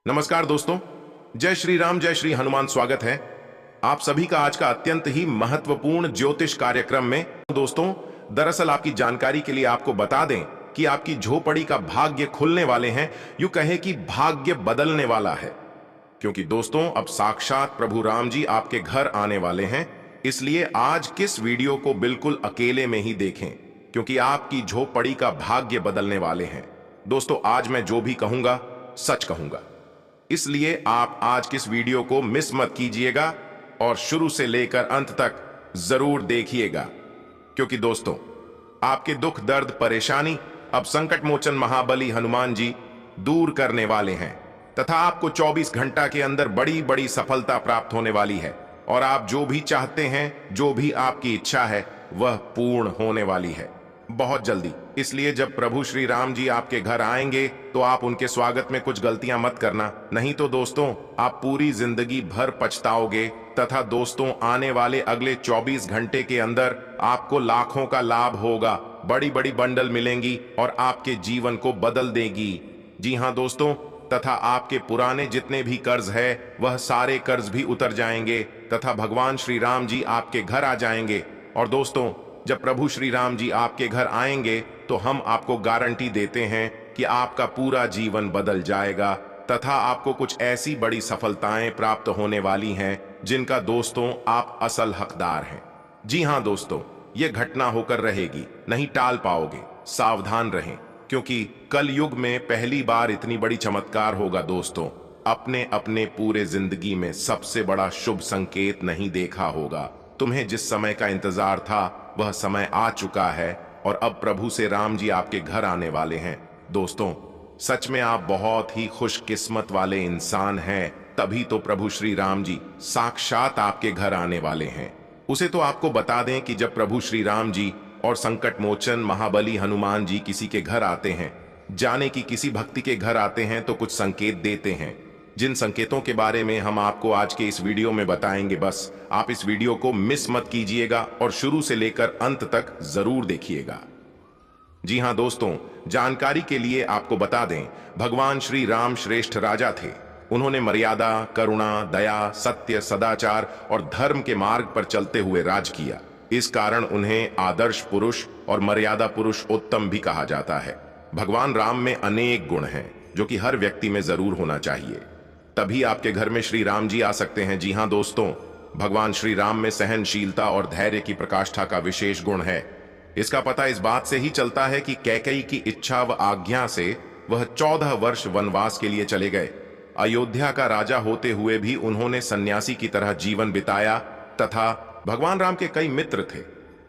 नमस्कार दोस्तों। जय श्री राम, जय श्री हनुमान। स्वागत है आप सभी का आज का अत्यंत ही महत्वपूर्ण ज्योतिष कार्यक्रम में। दोस्तों, दरअसल आपकी जानकारी के लिए आपको बता दें कि आपकी झोपड़ी का भाग्य खुलने वाले हैं। यूं कहे कि भाग्य बदलने वाला है, क्योंकि दोस्तों अब साक्षात प्रभु राम जी आपके घर आने वाले हैं। इसलिए आज किस वीडियो को बिल्कुल अकेले में ही देखें, क्योंकि आपकी झोपड़ी का भाग्य बदलने वाले हैं। दोस्तों, आज मैं जो भी कहूंगा सच कहूंगा, इसलिए आप आज किस वीडियो को मिस मत कीजिएगा और शुरू से लेकर अंत तक जरूर देखिएगा, क्योंकि दोस्तों आपके दुख दर्द परेशानी अब संकट मोचन महाबली हनुमान जी दूर करने वाले हैं तथा आपको 24 घंटा के अंदर बड़ी बड़ी सफलता प्राप्त होने वाली है और आप जो भी चाहते हैं, जो भी आपकी इच्छा है, वह पूर्ण होने वाली है बहुत जल्दी। इसलिए जब प्रभु श्री राम जी आपके घर आएंगे तो आप उनके स्वागत में कुछ गलतियां मत करना, नहीं तो दोस्तों आप पूरी जिंदगी भर पछताओगे। तथा दोस्तों आने वाले अगले 24 घंटे के अंदर आपको लाखों का लाभ होगा, बड़ी बड़ी बंडल मिलेंगी और आपके जीवन को बदल देगी। जी हां दोस्तों, तथा आपके पुराने जितने भी कर्ज है वह सारे कर्ज भी उतर जाएंगे तथा भगवान श्री राम जी आपके घर आ जाएंगे। और दोस्तों जब प्रभु श्री राम जी आपके घर आएंगे तो हम आपको गारंटी देते हैं कि आपका पूरा जीवन बदल जाएगा तथा आपको कुछ ऐसी बड़ी सफलताएं प्राप्त होने वाली हैं जिनका दोस्तों आप असल हकदार हैं। जी हां दोस्तों, यह घटना होकर रहेगी, नहीं टाल पाओगे। सावधान रहें, क्योंकि कल युग में पहली बार इतनी बड़ी चमत्कार होगा। दोस्तों अपने अपने पूरे जिंदगी में सबसे बड़ा शुभ संकेत नहीं देखा होगा। तुम्हें जिस समय का इंतजार था वह समय आ चुका है और अब प्रभु से राम जी आपके घर आने वाले हैं। दोस्तों सच में आप बहुत ही खुशकिस्मत वाले इंसान हैं, तभी तो प्रभु श्री राम जी साक्षात आपके घर आने वाले हैं। उसे तो आपको बता दें कि जब प्रभु श्री राम जी और संकट मोचन महाबली हनुमान जी किसी के घर आते हैं, जाने की किसी भक्ति के घर आते हैं, तो कुछ संकेत देते हैं, जिन संकेतों के बारे में हम आपको आज के इस वीडियो में बताएंगे। बस आप इस वीडियो को मिस मत कीजिएगा और शुरू से लेकर अंत तक जरूर देखिएगा। जी हां दोस्तों, जानकारी के लिए आपको बता दें, भगवान श्री राम श्रेष्ठ राजा थे। उन्होंने मर्यादा, करुणा, दया, सत्य, सदाचार और धर्म के मार्ग पर चलते हुए राज किया। इस कारण उन्हें आदर्श पुरुष और मर्यादा पुरुष उत्तम भी कहा जाता है। भगवान राम में अनेक गुण हैं जो कि हर व्यक्ति में जरूर होना चाहिए, तभी आपके घर में श्री राम जी आ सकते हैं। जी हां दोस्तों, भगवान श्री राम में सहनशीलता और धैर्य की प्रकाष्ठा का विशेष गुण है। इसका पता इस बात से ही चलता है कि कैकेयी की इच्छा व आज्ञा से वह 14 वर्ष वनवास के लिए चले गए। अयोध्या का राजा होते हुए भी उन्होंने सन्यासी की तरह जीवन बिताया तथा भगवान राम के कई मित्र थे।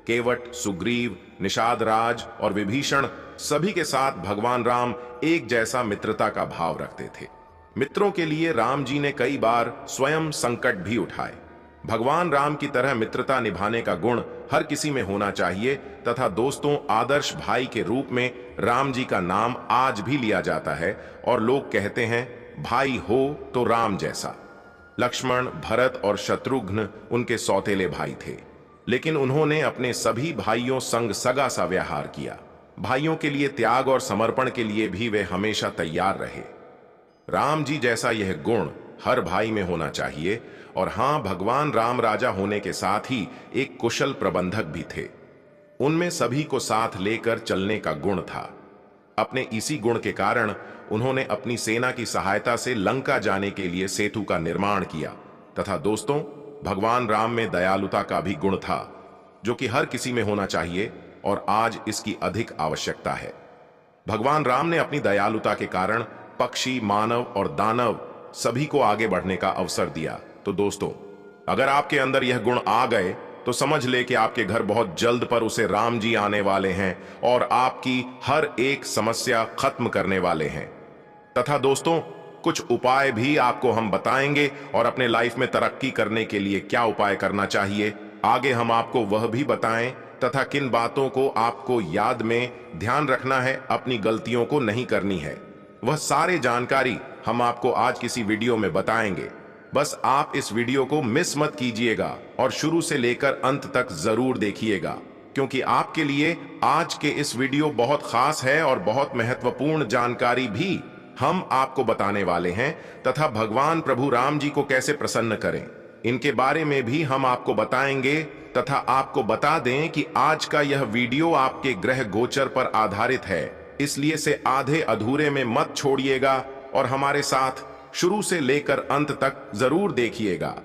केवट, सुग्रीव, निषाद राज और विभीषण, सभी के साथ भगवान राम एक जैसा मित्रता का भाव रखते थे। मित्रों के लिए राम जी ने कई बार स्वयं संकट भी उठाए। भगवान राम की तरह मित्रता निभाने का गुण हर किसी में होना चाहिए तथा दोस्तों आदर्श भाई के रूप में राम जी का नाम आज भी लिया जाता है और लोग कहते हैं भाई हो तो राम जैसा। लक्ष्मण, भरत और शत्रुघ्न उनके सौतेले भाई थे, लेकिन उन्होंने अपने सभी भाइयों संग सगा सा व्यवहार किया। भाइयों के लिए त्याग और समर्पण के लिए भी वे हमेशा तैयार रहे। राम जी जैसा यह गुण हर भाई में होना चाहिए। और हां, भगवान राम राजा होने के साथ ही एक कुशल प्रबंधक भी थे। उनमें सभी को साथ लेकर चलने का गुण था। अपने इसी गुण के कारण उन्होंने अपनी सेना की सहायता से लंका जाने के लिए सेतु का निर्माण किया। तथा दोस्तों भगवान राम में दयालुता का भी गुण था, जो कि हर किसी में होना चाहिए और आज इसकी अधिक आवश्यकता है। भगवान राम ने अपनी दयालुता के कारण पक्षी, मानव और दानव सभी को आगे बढ़ने का अवसर दिया। तो दोस्तों अगर आपके अंदर यह गुण आ गए तो समझ ले कि आपके घर बहुत जल्द पर उसे राम जी आने वाले हैं और आपकी हर एक समस्या खत्म करने वाले हैं। तथा दोस्तों कुछ उपाय भी आपको हम बताएंगे और अपने लाइफ में तरक्की करने के लिए क्या उपाय करना चाहिए आगे हम आपको वह भी बताएं तथा किन बातों को आपको याद में ध्यान रखना है, अपनी गलतियों को नहीं करनी है, वह सारे जानकारी हम आपको आज किसी वीडियो में बताएंगे। बस आप इस वीडियो को मिस मत कीजिएगा और शुरू से लेकर अंत तक जरूर देखिएगा, क्योंकि आपके लिए आज के इस वीडियो बहुत खास है और बहुत महत्वपूर्ण जानकारी भी हम आपको बताने वाले हैं तथा भगवान प्रभु राम जी को कैसे प्रसन्न करें, इनके बारे में भी हम आपको बताएंगे तथा आपको बता दें कि आज का यह वीडियो आपके ग्रह गोचर पर आधारित है, इसलिए से आधे अधूरे में मत छोड़िएगा और हमारे साथ शुरू से लेकर अंत तक जरूर देखिएगा।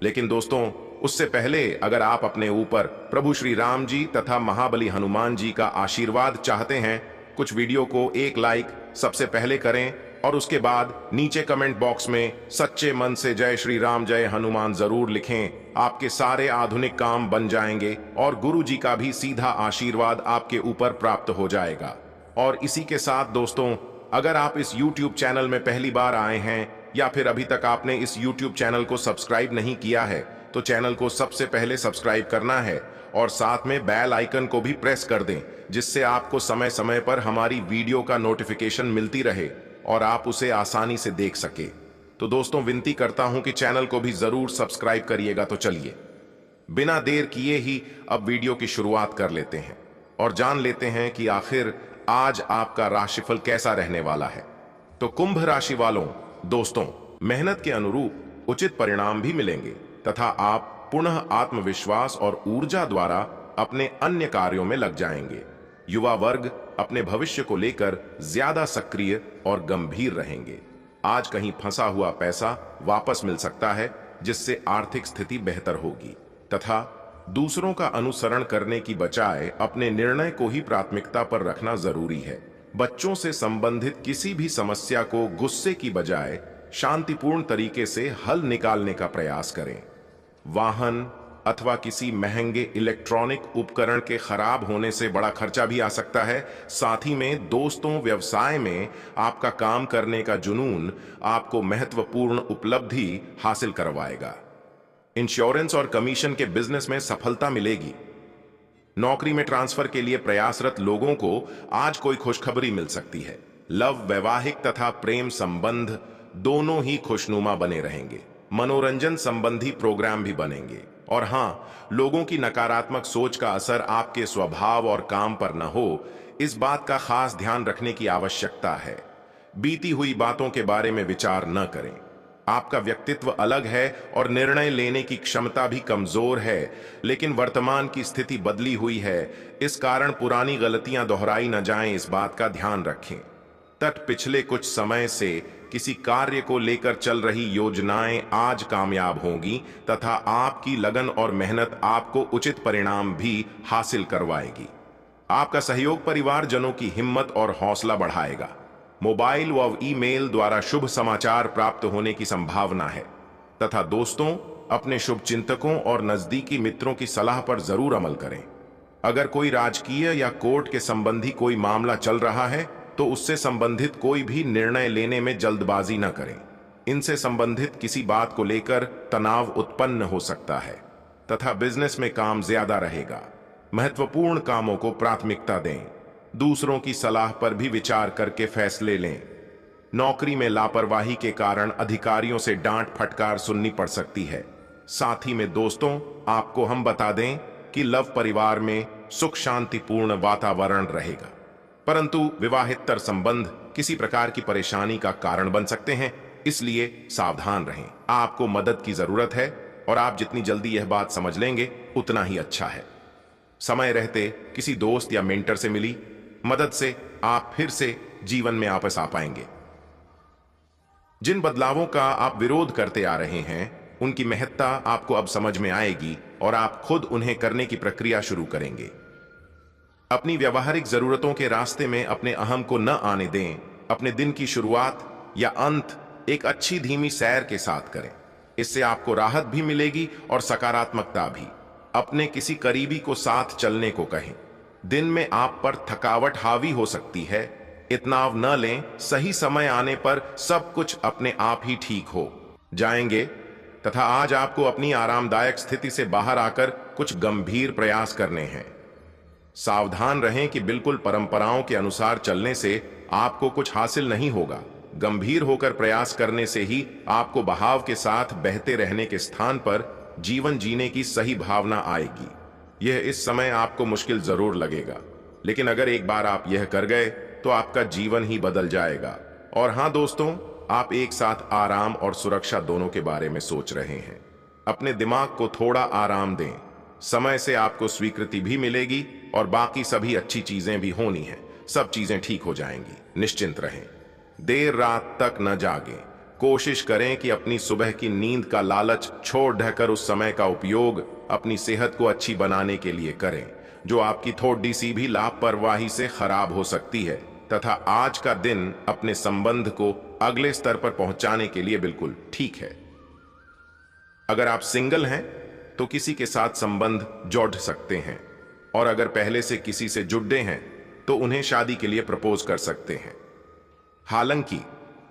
लेकिन दोस्तों, उससे पहले अगर आप अपने ऊपर प्रभु श्री राम जी तथा महाबली हनुमान जी का आशीर्वाद चाहते हैं, कुछ वीडियो को एक लाइक सबसे पहले करें और उसके बाद नीचे कमेंट बॉक्स में सच्चे मन से जय श्री राम जय हनुमान जरूर लिखें। आपके सारे आधुनिक काम बन जाएंगे और गुरु जी का भी सीधा आशीर्वाद आपके ऊपर प्राप्त हो जाएगा। और इसी के साथ दोस्तों, अगर आप इस YouTube चैनल में पहली बार आए हैं या फिर अभी तक आपने इस YouTube चैनल को सब्सक्राइब नहीं किया है, तो चैनल को सबसे पहले सब्सक्राइब करना है और साथ में बेल आइकन को भी प्रेस कर दें, जिससे आपको समय समय पर हमारी वीडियो का नोटिफिकेशन मिलती रहे और आप उसे आसानी से देख सके। तो दोस्तों, विनती करता हूं कि चैनल को भी जरूर सब्सक्राइब करिएगा। तो चलिए बिना देर किए ही अब वीडियो की शुरुआत कर लेते हैं और जान लेते हैं कि आखिर आज आपका राशिफल कैसा रहने वाला है। तो कुंभ राशि वालों, दोस्तों, मेहनत के अनुरूप उचित परिणाम भी मिलेंगे तथा आप पुनः आत्मविश्वास और ऊर्जा द्वारा अपने अन्य कार्यों में लग जाएंगे। युवा वर्ग अपने भविष्य को लेकर ज्यादा सक्रिय और गंभीर रहेंगे। आज कहीं फंसा हुआ पैसा वापस मिल सकता है, जिससे आर्थिक स्थिति बेहतर होगी तथा दूसरों का अनुसरण करने की बजाय अपने निर्णय को ही प्राथमिकता पर रखना जरूरी है। बच्चों से संबंधित किसी भी समस्या को गुस्से की बजाय शांतिपूर्ण तरीके से हल निकालने का प्रयास करें। वाहन अथवा किसी महंगे इलेक्ट्रॉनिक उपकरण के खराब होने से बड़ा खर्चा भी आ सकता है। साथ ही में दोस्तों, व्यवसाय में आपका काम करने का जुनून आपको महत्वपूर्ण उपलब्धि हासिल करवाएगा। इंश्योरेंस और कमीशन के बिजनेस में सफलता मिलेगी। नौकरी में ट्रांसफर के लिए प्रयासरत लोगों को आज कोई खुशखबरी मिल सकती है। लव, वैवाहिक तथा प्रेम संबंध दोनों ही खुशनुमा बने रहेंगे। मनोरंजन संबंधी प्रोग्राम भी बनेंगे। और हाँ, लोगों की नकारात्मक सोच का असर आपके स्वभाव और काम पर न हो, इस बात का खास ध्यान रखने की आवश्यकता है। बीती हुई बातों के बारे में विचार न करें। आपका व्यक्तित्व अलग है और निर्णय लेने की क्षमता भी कमजोर है, लेकिन वर्तमान की स्थिति बदली हुई है, इस कारण पुरानी गलतियां दोहराई न जाएं, इस बात का ध्यान रखें। तट पिछले कुछ समय से किसी कार्य को लेकर चल रही योजनाएं आज कामयाब होंगी तथा आपकी लगन और मेहनत आपको उचित परिणाम भी हासिल करवाएगी। आपका सहयोग परिवार जनों की हिम्मत और हौसला बढ़ाएगा। मोबाइल व ईमेल द्वारा शुभ समाचार प्राप्त होने की संभावना है तथा दोस्तों, अपने शुभ चिंतकों और नजदीकी मित्रों की सलाह पर जरूर अमल करें। अगर कोई राजकीय या कोर्ट के संबंधी कोई मामला चल रहा है, तो उससे संबंधित कोई भी निर्णय लेने में जल्दबाजी न करें। इनसे संबंधित किसी बात को लेकर तनाव उत्पन्न हो सकता है तथा बिजनेस में काम ज्यादा रहेगा। महत्वपूर्ण कामों को प्राथमिकता दें। दूसरों की सलाह पर भी विचार करके फैसले लें। नौकरी में लापरवाही के कारण अधिकारियों से डांट फटकार सुननी पड़ सकती है। साथ ही में दोस्तों, आपको हम बता दें कि लव परिवार में सुख शांतिपूर्ण वातावरण रहेगा, परंतु विवाहितर संबंध किसी प्रकार की परेशानी का कारण बन सकते हैं, इसलिए सावधान रहें। आपको मदद की जरूरत है और आप जितनी जल्दी यह बात समझ लेंगे उतना ही अच्छा है। समय रहते किसी दोस्त या मेंटर से मिली मदद से आप फिर से जीवन में वापस आ पाएंगे। जिन बदलावों का आप विरोध करते आ रहे हैं, उनकी महत्ता आपको अब समझ में आएगी और आप खुद उन्हें करने की प्रक्रिया शुरू करेंगे। अपनी व्यवहारिक जरूरतों के रास्ते में अपने अहम को न आने दें। अपने दिन की शुरुआत या अंत एक अच्छी धीमी सैर के साथ करें। इससे आपको राहत भी मिलेगी और सकारात्मकता भी। अपने किसी करीबी को साथ चलने को कहें। दिन में आप पर थकावट हावी हो सकती है, इतनाव न लें। सही समय आने पर सब कुछ अपने आप ही ठीक हो जाएंगे तथा आज आपको अपनी आरामदायक स्थिति से बाहर आकर कुछ गंभीर प्रयास करने हैं। सावधान रहें कि बिल्कुल परंपराओं के अनुसार चलने से आपको कुछ हासिल नहीं होगा। गंभीर होकर प्रयास करने से ही आपको बहाव के साथ बहते रहने के स्थान पर जीवन जीने की सही भावना आएगी। यह इस समय आपको मुश्किल जरूर लगेगा, लेकिन अगर एक बार आप यह कर गए तो आपका जीवन ही बदल जाएगा। और हाँ दोस्तों, आप एक साथ आराम और सुरक्षा दोनों के बारे में सोच रहे हैं। अपने दिमाग को थोड़ा आराम दें। समय से आपको स्वीकृति भी मिलेगी और बाकी सभी अच्छी चीजें भी होनी हैं। सब चीजें ठीक हो जाएंगी, निश्चिंत रहें। देर रात तक न जागें। कोशिश करें कि अपनी सुबह की नींद का लालच छोड़ ढकर उस समय का उपयोग अपनी सेहत को अच्छी बनाने के लिए करें, जो आपकी थोड़ी सी भी लापरवाही से खराब हो सकती है। तथा आज का दिन अपने संबंध को अगले स्तर पर पहुंचाने के लिए बिल्कुल ठीक है। अगर आप सिंगल हैं तो किसी के साथ संबंध जोड़ सकते हैं, और अगर पहले से किसी से जुड़े हैं तो उन्हें शादी के लिए प्रपोज कर सकते हैं। हालांकि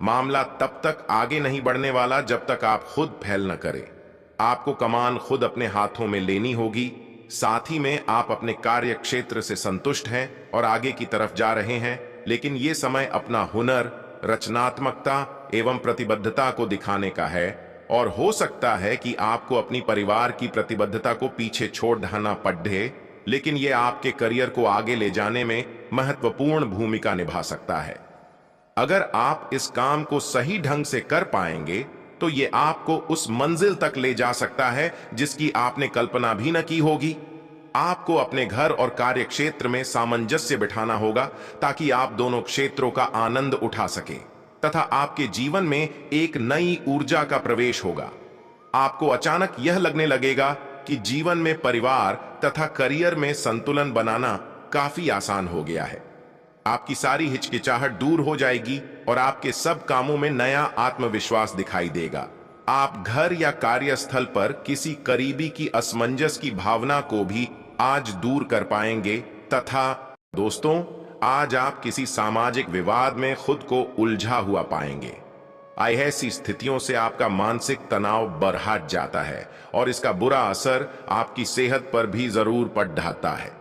मामला तब तक आगे नहीं बढ़ने वाला जब तक आप खुद पहल न करें। आपको कमान खुद अपने हाथों में लेनी होगी। साथ ही में आप अपने कार्य क्षेत्र से संतुष्ट हैं और आगे की तरफ जा रहे हैं, लेकिन ये समय अपना हुनर, रचनात्मकता एवं प्रतिबद्धता को दिखाने का है। और हो सकता है कि आपको अपनी परिवार की प्रतिबद्धता को पीछे छोड़ देना पड़े, लेकिन यह आपके करियर को आगे ले जाने में महत्वपूर्ण भूमिका निभा सकता है। अगर आप इस काम को सही ढंग से कर पाएंगे तो यह आपको उस मंजिल तक ले जा सकता है जिसकी आपने कल्पना भी न की होगी। आपको अपने घर और कार्य क्षेत्र में सामंजस्य बिठाना होगा ताकि आप दोनों क्षेत्रों का आनंद उठा सके तथा आपके जीवन में एक नई ऊर्जा का प्रवेश होगा। आपको अचानक यह लगने लगेगा कि जीवन में परिवार तथा करियर में संतुलन बनाना काफी आसान हो गया है। आपकी सारी हिचकिचाहट दूर हो जाएगी और आपके सब कामों में नया आत्मविश्वास दिखाई देगा। आप घर या कार्यस्थल पर किसी करीबी की असमंजस की भावना को भी आज दूर कर पाएंगे। तथा दोस्तों, आज आप किसी सामाजिक विवाद में खुद को उलझा हुआ पाएंगे। ऐसी स्थितियों से आपका मानसिक तनाव बढ़ जाता है और इसका बुरा असर आपकी सेहत पर भी जरूर पड़ जाता है।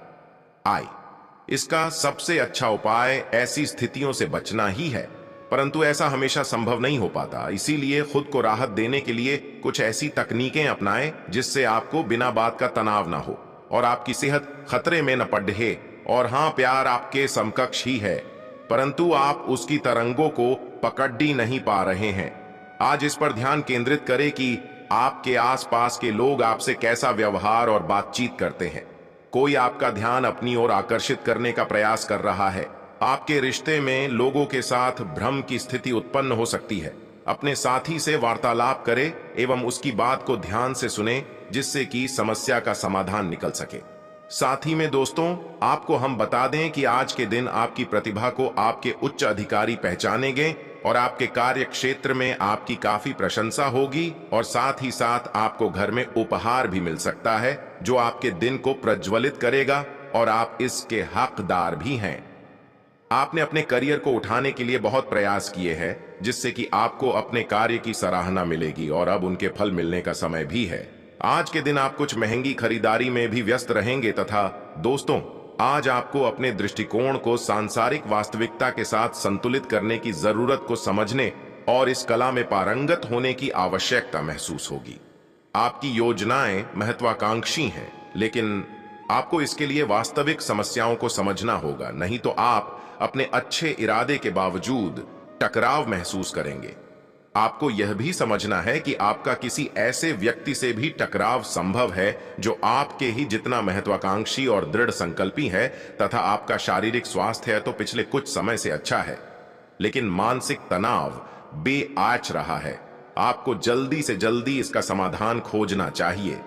इसका सबसे अच्छा उपाय ऐसी स्थितियों से बचना ही है, परंतु ऐसा हमेशा संभव नहीं हो पाता। इसीलिए खुद को राहत देने के लिए कुछ ऐसी तकनीकें अपनाएं जिससे आपको बिना बात का तनाव ना हो और आपकी सेहत खतरे में न पड़े। और हाँ, प्यार आपके समकक्ष ही है, परंतु आप उसकी तरंगों को पकड़ ही नहीं पा रहे हैं। आज इस पर ध्यान केंद्रित करें कि आपके आसपास के लोग आपसे कैसा व्यवहार और बातचीत करते हैं। कोई आपका ध्यान अपनी ओर आकर्षित करने का प्रयास कर रहा है। आपके रिश्ते में लोगों के साथ भ्रम की स्थिति उत्पन्न हो सकती है। अपने साथी से वार्तालाप करें एवं उसकी बात को ध्यान से सुने, जिससे कि समस्या का समाधान निकल सके। साथ ही में दोस्तों, आपको हम बता दें कि आज के दिन आपकी प्रतिभा को आपके उच्च अधिकारी पहचानेंगे और आपके कार्य क्षेत्र में आपकी काफी प्रशंसा होगी। और साथ ही साथ आपको घर में उपहार भी मिल सकता है जो आपके दिन को प्रज्वलित करेगा और आप इसके हकदार भी हैं। आपने अपने करियर को उठाने के लिए बहुत प्रयास किए हैं, जिससे कि आपको अपने कार्य की सराहना मिलेगी और अब उनके फल मिलने का समय भी है। आज के दिन आप कुछ महंगी खरीदारी में भी व्यस्त रहेंगे तथा दोस्तों, आज आपको अपने दृष्टिकोण को सांसारिक वास्तविकता के साथ संतुलित करने की जरूरत को समझने और इस कला में पारंगत होने की आवश्यकता महसूस होगी। आपकी योजनाएं महत्वाकांक्षी हैं, लेकिन आपको इसके लिए वास्तविक समस्याओं को समझना होगा, नहीं तो आप अपने अच्छे इरादे के बावजूद टकराव महसूस करेंगे। आपको यह भी समझना है कि आपका किसी ऐसे व्यक्ति से भी टकराव संभव है जो आपके ही जितना महत्वाकांक्षी और दृढ़ संकल्पी है तथा आपका शारीरिक स्वास्थ्य है तो पिछले कुछ समय से अच्छा है, लेकिन मानसिक तनाव बेआच रहा है। आपको जल्दी से जल्दी इसका समाधान खोजना चाहिए।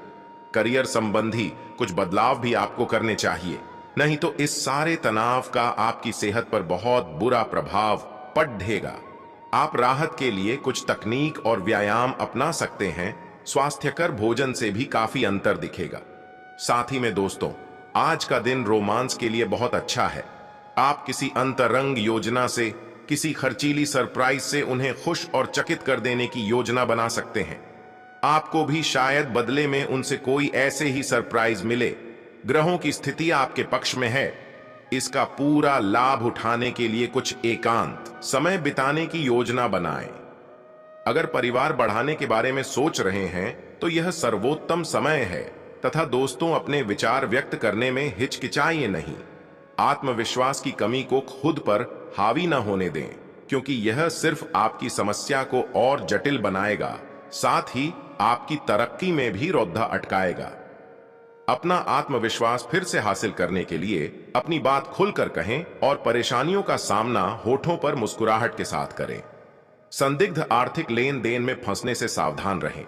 करियर संबंधी कुछ बदलाव भी आपको करने चाहिए, नहीं तो इस सारे तनाव का आपकी सेहत पर बहुत बुरा प्रभाव पड़ेगा। आप राहत के लिए कुछ तकनीक और व्यायाम अपना सकते हैं। स्वास्थ्यकर भोजन से भी काफी अंतर दिखेगा। साथ ही में दोस्तों, आज का दिन रोमांस के लिए बहुत अच्छा है। आप किसी अंतरंग योजना से, किसी खर्चीली सरप्राइज से उन्हें खुश और चकित कर देने की योजना बना सकते हैं। आपको भी शायद बदले में उनसे कोई ऐसे ही सरप्राइज मिले। ग्रहों की स्थिति आपके पक्ष में है। इसका पूरा लाभ उठाने के लिए कुछ एकांत समय बिताने की योजना बनाएं। अगर परिवार बढ़ाने के बारे में सोच रहे हैं तो यह सर्वोत्तम समय है। तथा दोस्तों, अपने विचार व्यक्त करने में हिचकिचाइए नहीं। आत्मविश्वास की कमी को खुद पर हावी न होने दें। क्योंकि यह सिर्फ आपकी समस्या को और जटिल बनाएगा, साथ ही आपकी तरक्की में भी रौंदा अटकाएगा। अपना आत्मविश्वास फिर से हासिल करने के लिए अपनी बात खुलकर कहें और परेशानियों का सामना होठों पर मुस्कुराहट के साथ करें। संदिग्ध आर्थिक लेन देन में फंसने से सावधान रहें।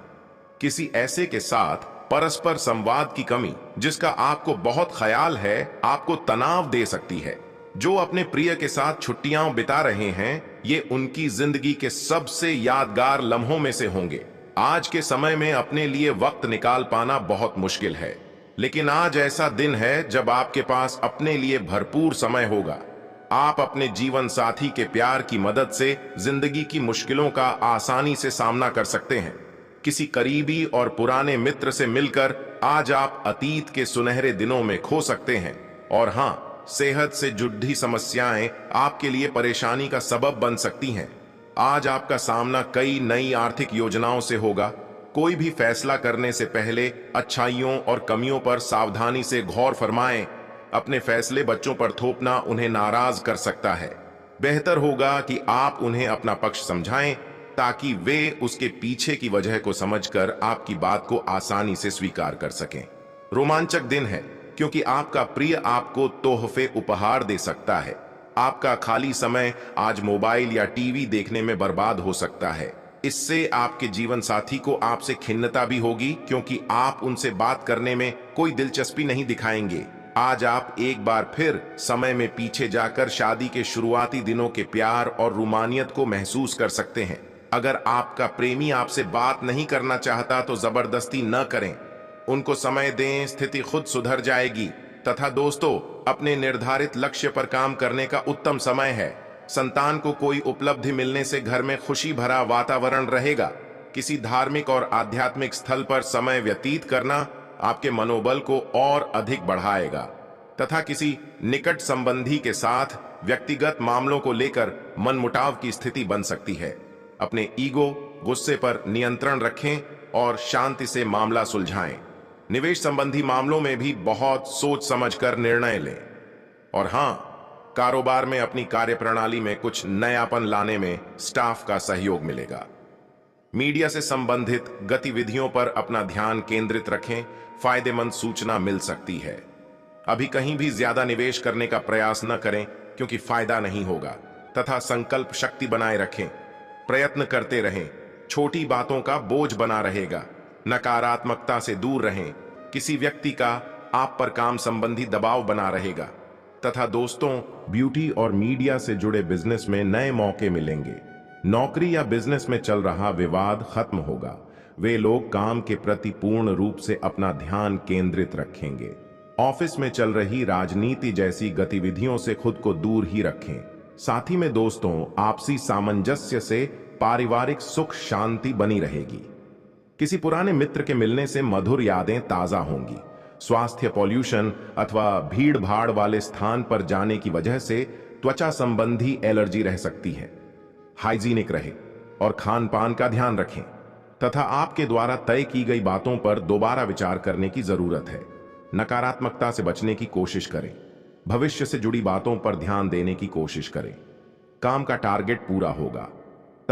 किसी ऐसे के साथ परस्पर संवाद की कमी जिसका आपको बहुत ख्याल है, आपको तनाव दे सकती है। जो अपने प्रिय के साथ छुट्टियां बिता रहे हैं, ये उनकी जिंदगी के सबसे यादगार लम्हों में से होंगे। आज के समय में अपने लिए वक्त निकाल पाना बहुत मुश्किल है, लेकिन आज ऐसा दिन है जब आपके पास अपने लिए भरपूर समय होगा। आप अपने जीवन साथी के प्यार की मदद से जिंदगी की मुश्किलों का आसानी से सामना कर सकते हैं। किसी करीबी और पुराने मित्र से मिलकर आज आप अतीत के सुनहरे दिनों में खो सकते हैं। और हाँ, सेहत से जुड़ी समस्याएं आपके लिए परेशानी का सबब बन सकती हैं। आज आपका सामना कई नई आर्थिक योजनाओं से होगा। कोई भी फैसला करने से पहले अच्छाइयों और कमियों पर सावधानी से गौर फरमाएं। अपने फैसले बच्चों पर थोपना उन्हें नाराज कर सकता है। बेहतर होगा कि आप उन्हें अपना पक्ष समझाएं ताकि वे उसके पीछे की वजह को समझकर आपकी बात को आसानी से स्वीकार कर सकें। रोमांचक दिन है क्योंकि आपका प्रिय आपको तोहफे उपहार दे सकता है। आपका खाली समय आज मोबाइल या टीवी देखने में बर्बाद हो सकता है। इससे आपके जीवन साथी को आपसे खिन्नता भी होगी क्योंकि आप उनसे बात करने में कोई दिलचस्पी नहीं दिखाएंगे। आज आप एक बार फिर समय में पीछे जाकर शादी के शुरुआती दिनों के प्यार और रूमानियत को महसूस कर सकते हैं। अगर आपका प्रेमी आपसे बात नहीं करना चाहता तो जबरदस्ती न करें, उनको समय दें, स्थिति खुद सुधर जाएगी। तथा दोस्तों, अपने निर्धारित लक्ष्य पर काम करने का उत्तम समय है। संतान को कोई उपलब्धि मिलने से घर में खुशी भरा वातावरण रहेगा। किसी धार्मिक और आध्यात्मिक स्थल पर समय व्यतीत करना आपके मनोबल को और अधिक बढ़ाएगा। तथा किसी निकट संबंधी के साथ व्यक्तिगत मामलों को लेकर मनमुटाव की स्थिति बन सकती है। अपने ईगो, गुस्से पर नियंत्रण रखें और शांति से मामला सुलझाएं। निवेश संबंधी मामलों में भी बहुत सोच समझकर निर्णय लें। और हाँ, कारोबार में अपनी कार्यप्रणाली में कुछ नयापन लाने में स्टाफ का सहयोग मिलेगा। मीडिया से संबंधित गतिविधियों पर अपना ध्यान केंद्रित रखें, फायदेमंद सूचना मिल सकती है। अभी कहीं भी ज्यादा निवेश करने का प्रयास न करें क्योंकि फायदा नहीं होगा। तथा संकल्प शक्ति बनाए रखें, प्रयत्न करते रहें, छोटी बातों का बोझ बना रहेगा। नकारात्मकता से दूर रहें, किसी व्यक्ति का आप पर काम संबंधी दबाव बना रहेगा। तथा दोस्तों, ब्यूटी और मीडिया से जुड़े बिजनेस में नए मौके मिलेंगे। नौकरी या बिजनेस में चल रहा विवाद खत्म होगा। वे लोग काम के प्रति पूर्ण रूप से अपना ध्यान केंद्रित रखेंगे। ऑफिस में चल रही राजनीति जैसी गतिविधियों से खुद को दूर ही रखें। साथ ही में दोस्तों, आपसी सामंजस्य से पारिवारिक सुख शांति बनी रहेगी। किसी पुराने मित्र के मिलने से मधुर यादें ताजा होंगी। स्वास्थ्य, पॉल्यूशन अथवा भीड़ भाड़ वाले स्थान पर जाने की वजह से त्वचा संबंधी एलर्जी रह सकती है। हाइजीनिक रहे और खान पान का ध्यान रखें तथा आपके द्वारा तय की गई बातों पर दोबारा विचार करने की जरूरत है। नकारात्मकता से बचने की कोशिश करें। भविष्य से जुड़ी बातों पर ध्यान देने की कोशिश करें। काम का टारगेट पूरा होगा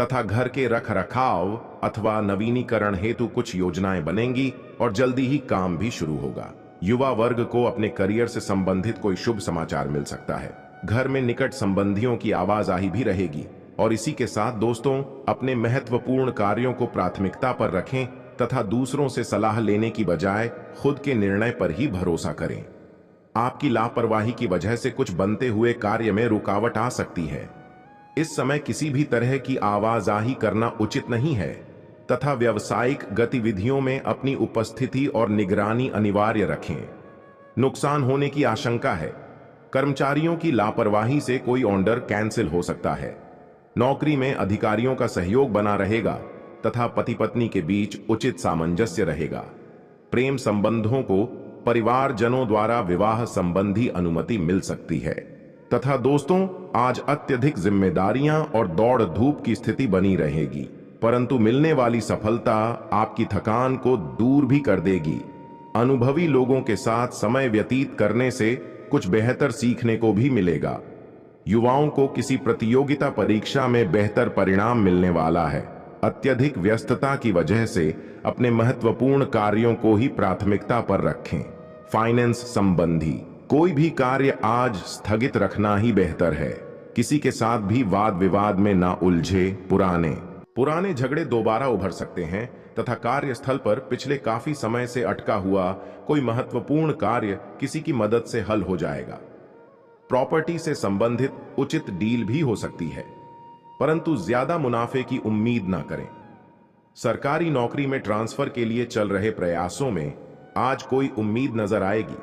तथा घर के रख रखाव अथवा नवीनीकरण हेतु कुछ योजनाएं बनेंगी और जल्दी ही काम भी शुरू होगा। युवा वर्ग को अपने करियर से संबंधित कोई शुभ समाचार मिल सकता है। घर में निकट संबंधियों की आवाजाही भी रहेगी। और इसी के साथ दोस्तों, अपने महत्वपूर्ण कार्यों को प्राथमिकता पर रखें तथा दूसरों से सलाह लेने की बजाय खुद के निर्णय पर ही भरोसा करें। आपकी लापरवाही की वजह से कुछ बनते हुए कार्य में रुकावट आ सकती है। इस समय किसी भी तरह की आवाजाही करना उचित नहीं है तथा व्यावसायिक गतिविधियों में अपनी उपस्थिति और निगरानी अनिवार्य रखें। नुकसान होने की आशंका है। कर्मचारियों की लापरवाही से कोई ऑर्डर कैंसिल हो सकता है। नौकरी में अधिकारियों का सहयोग बना रहेगा तथा पति पत्नी के बीच उचित सामंजस्य रहेगा। प्रेम संबंधों को परिवारजनों द्वारा विवाह संबंधी अनुमति मिल सकती है। तथा दोस्तों, आज अत्यधिक जिम्मेदारियां और दौड़ धूप की स्थिति बनी रहेगी, परंतु मिलने वाली सफलता आपकी थकान को दूर भी कर देगी। अनुभवी लोगों के साथ समय व्यतीत करने से कुछ बेहतर सीखने को भी मिलेगा। युवाओं को किसी प्रतियोगिता परीक्षा में बेहतर परिणाम मिलने वाला है। अत्यधिक व्यस्तता की वजह से अपने महत्वपूर्ण कार्यों को ही प्राथमिकता पर रखें। फाइनेंस संबंधी कोई भी कार्य आज स्थगित रखना ही बेहतर है। किसी के साथ भी वाद विवाद में ना उलझे। पुराने झगड़े दोबारा उभर सकते हैं तथा कार्यस्थल पर पिछले काफी समय से अटका हुआ कोई महत्वपूर्ण कार्य किसी की मदद से हल हो जाएगा। प्रॉपर्टी से संबंधित उचित डील भी हो सकती है, परंतु ज्यादा मुनाफे की उम्मीद ना करें। सरकारी नौकरी में ट्रांसफर के लिए चल रहे प्रयासों में आज कोई उम्मीद नजर आएगी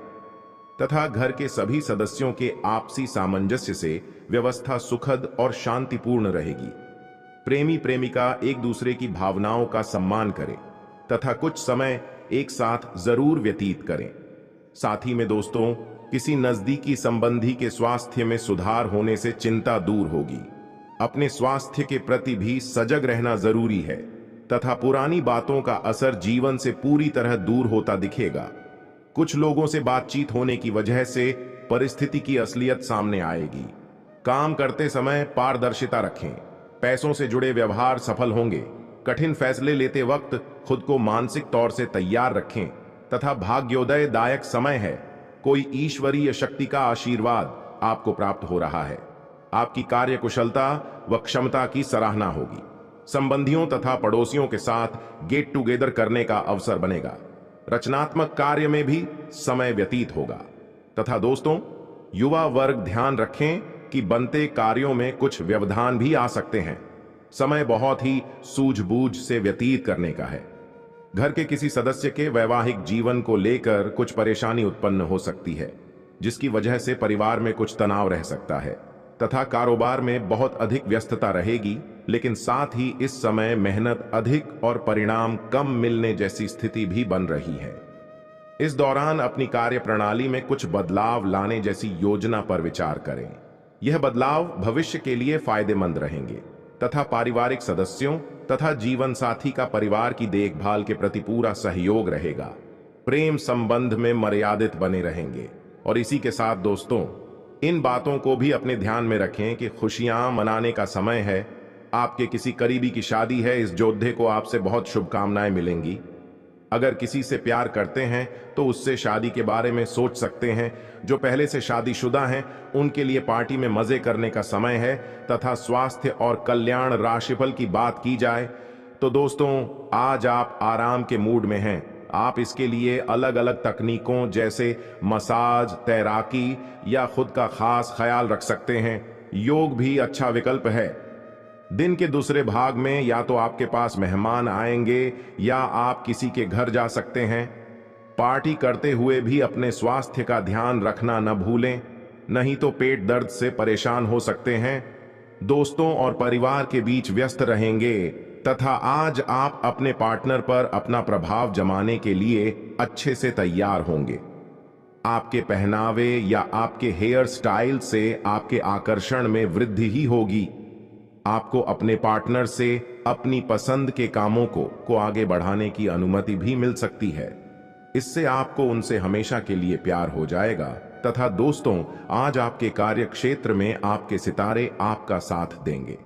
तथा घर के सभी सदस्यों के आपसी सामंजस्य से व्यवस्था सुखद और शांतिपूर्ण रहेगी। प्रेमी प्रेमिका एक दूसरे की भावनाओं का सम्मान करें तथा कुछ समय एक साथ जरूर व्यतीत करें। साथ ही में दोस्तों, किसी नजदीकी संबंधी के स्वास्थ्य में सुधार होने से चिंता दूर होगी। अपने स्वास्थ्य के प्रति भी सजग रहना जरूरी है तथा पुरानी बातों का असर जीवन से पूरी तरह दूर होता दिखेगा। कुछ लोगों से बातचीत होने की वजह से परिस्थिति की असलियत सामने आएगी। काम करते समय पारदर्शिता रखें। पैसों से जुड़े व्यवहार सफल होंगे। कठिन फैसले लेते वक्त खुद को मानसिक तौर से तैयार रखें तथा भाग्योदय दायक समय है। कोई ईश्वरीय शक्ति का आशीर्वाद आपको प्राप्त हो रहा है। आपकी कार्यकुशलता व क्षमता की सराहना होगी। संबंधियों तथा पड़ोसियों के साथ गेट टुगेदर करने का अवसर बनेगा। रचनात्मक कार्य में भी समय व्यतीत होगा तथा दोस्तों, युवा वर्ग ध्यान रखें कि बनते कार्यों में कुछ व्यवधान भी आ सकते हैं। समय बहुत ही सूझबूझ से व्यतीत करने का है। घर के किसी सदस्य के वैवाहिक जीवन को लेकर कुछ परेशानी उत्पन्न हो सकती है, जिसकी वजह से परिवार में कुछ तनाव रह सकता है तथा कारोबार में बहुत अधिक व्यस्तता रहेगी। लेकिन साथ ही इस समय मेहनत अधिक और परिणाम कम मिलने जैसी स्थिति भी बन रही है। इस दौरान अपनी कार्य प्रणाली में कुछ बदलाव लाने जैसी योजना पर विचार करें। यह बदलाव भविष्य के लिए फायदेमंद रहेंगे तथा पारिवारिक सदस्यों तथा जीवन साथी का परिवार की देखभाल के प्रति पूरा सहयोग रहेगा। प्रेम संबंध में मर्यादित बने रहेंगे। और इसी के साथ दोस्तों, इन बातों को भी अपने ध्यान में रखें कि खुशियां मनाने का समय है। आपके किसी करीबी की शादी है, इस योद्धे को आपसे बहुत शुभकामनाएं मिलेंगी। अगर किसी से प्यार करते हैं तो उससे शादी के बारे में सोच सकते हैं। जो पहले से शादीशुदा हैं उनके लिए पार्टी में मजे करने का समय है तथा स्वास्थ्य और कल्याण राशिफल की बात की जाए तो दोस्तों, आज आप आराम के मूड में हैं। आप इसके लिए अलग अलग तकनीकों जैसे मसाज, तैराकी या खुद का खास ख्याल रख सकते हैं। योग भी अच्छा विकल्प है। दिन के दूसरे भाग में या तो आपके पास मेहमान आएंगे या आप किसी के घर जा सकते हैं। पार्टी करते हुए भी अपने स्वास्थ्य का ध्यान रखना न भूलें, नहीं तो पेट दर्द से परेशान हो सकते हैं। दोस्तों और परिवार के बीच व्यस्त रहेंगे तथा आज आप अपने पार्टनर पर अपना प्रभाव जमाने के लिए अच्छे से तैयार होंगे। आपके पहनावे या आपके हेयर स्टाइल से आपके आकर्षण में वृद्धि ही होगी। आपको अपने पार्टनर से अपनी पसंद के कामों को आगे बढ़ाने की अनुमति भी मिल सकती है। इससे आपको उनसे हमेशा के लिए प्यार हो जाएगा। तथा दोस्तों, आज आपके कार्य क्षेत्र में आपके सितारे आपका साथ देंगे।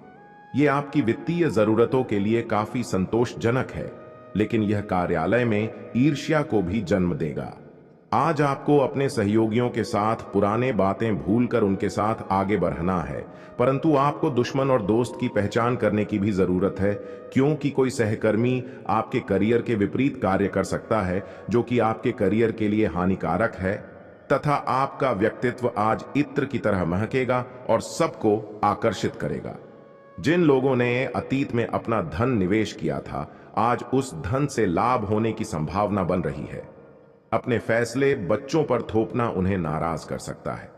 ये आपकी वित्तीय जरूरतों के लिए काफी संतोषजनक है, लेकिन यह कार्यालय में ईर्ष्या को भी जन्म देगा। आज आपको अपने सहयोगियों के साथ पुराने बातें भूलकर उनके साथ आगे बढ़ना है, परंतु आपको दुश्मन और दोस्त की पहचान करने की भी जरूरत है, क्योंकि कोई सहकर्मी आपके करियर के विपरीत कार्य कर सकता है, जो कि आपके करियर के लिए हानिकारक है तथा आपका व्यक्तित्व आज इत्र की तरह महकेगा और सबको आकर्षित करेगा। जिन लोगों ने अतीत में अपना धन निवेश किया था, आज उस धन से लाभ होने की संभावना बन रही है। अपने फैसले बच्चों पर थोपना उन्हें नाराज कर सकता है।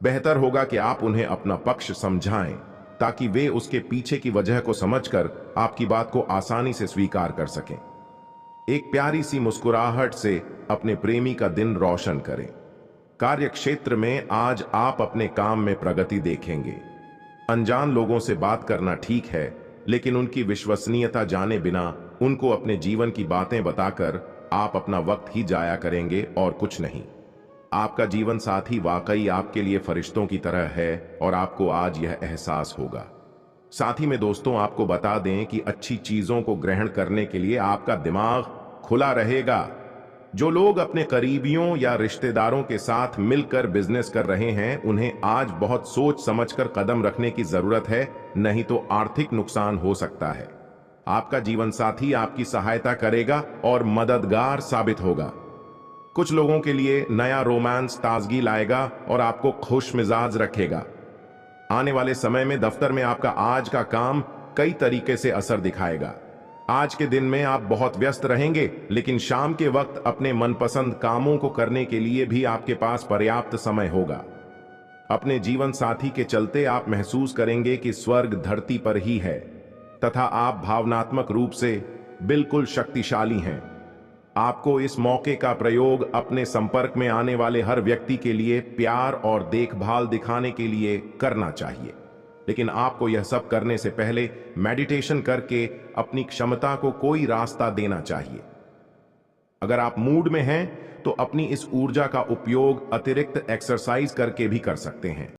बेहतर होगा कि आप उन्हें अपना पक्ष समझाएं ताकि वे उसके पीछे की वजह को समझकर आपकी बात को आसानी से स्वीकार कर सकें। एक प्यारी सी मुस्कुराहट से अपने प्रेमी का दिन रोशन करें। कार्य क्षेत्र में आज आप अपने काम में प्रगति देखेंगे। अनजान लोगों से बात करना ठीक है, लेकिन उनकी विश्वसनीयता जाने बिना उनको अपने जीवन की बातें बताकर आप अपना वक्त ही जाया करेंगे और कुछ नहीं। आपका जीवन साथी वाकई आपके लिए फरिश्तों की तरह है और आपको आज यह एहसास होगा। साथ ही में दोस्तों आपको बता दें कि अच्छी चीजों को ग्रहण करने के लिए आपका दिमाग खुला रहेगा। जो लोग अपने करीबियों या रिश्तेदारों के साथ मिलकर बिजनेस कर रहे हैं, उन्हें आज बहुत सोच समझकर कदम रखने की जरूरत है, नहीं तो आर्थिक नुकसान हो सकता है। आपका जीवन साथी आपकी सहायता करेगा और मददगार साबित होगा। कुछ लोगों के लिए नया रोमांस ताजगी लाएगा और आपको खुश मिजाज रखेगा। आने वाले समय में दफ्तर में आपका आज का काम कई तरीके से असर दिखाएगा। आज के दिन में आप बहुत व्यस्त रहेंगे, लेकिन शाम के वक्त अपने मनपसंद कामों को करने के लिए भी आपके पास पर्याप्त समय होगा। अपने जीवन साथी के चलते आप महसूस करेंगे कि स्वर्ग धरती पर ही है तथा आप भावनात्मक रूप से बिल्कुल शक्तिशाली हैं। आपको इस मौके का प्रयोग अपने संपर्क में आने वाले हर व्यक्ति के लिए प्यार और देखभाल दिखाने के लिए करना चाहिए, लेकिन आपको यह सब करने से पहले मेडिटेशन करके अपनी क्षमता को कोई रास्ता देना चाहिए। अगर आप मूड में हैं तो अपनी इस ऊर्जा का उपयोग अतिरिक्त एक्सरसाइज करके भी कर सकते हैं।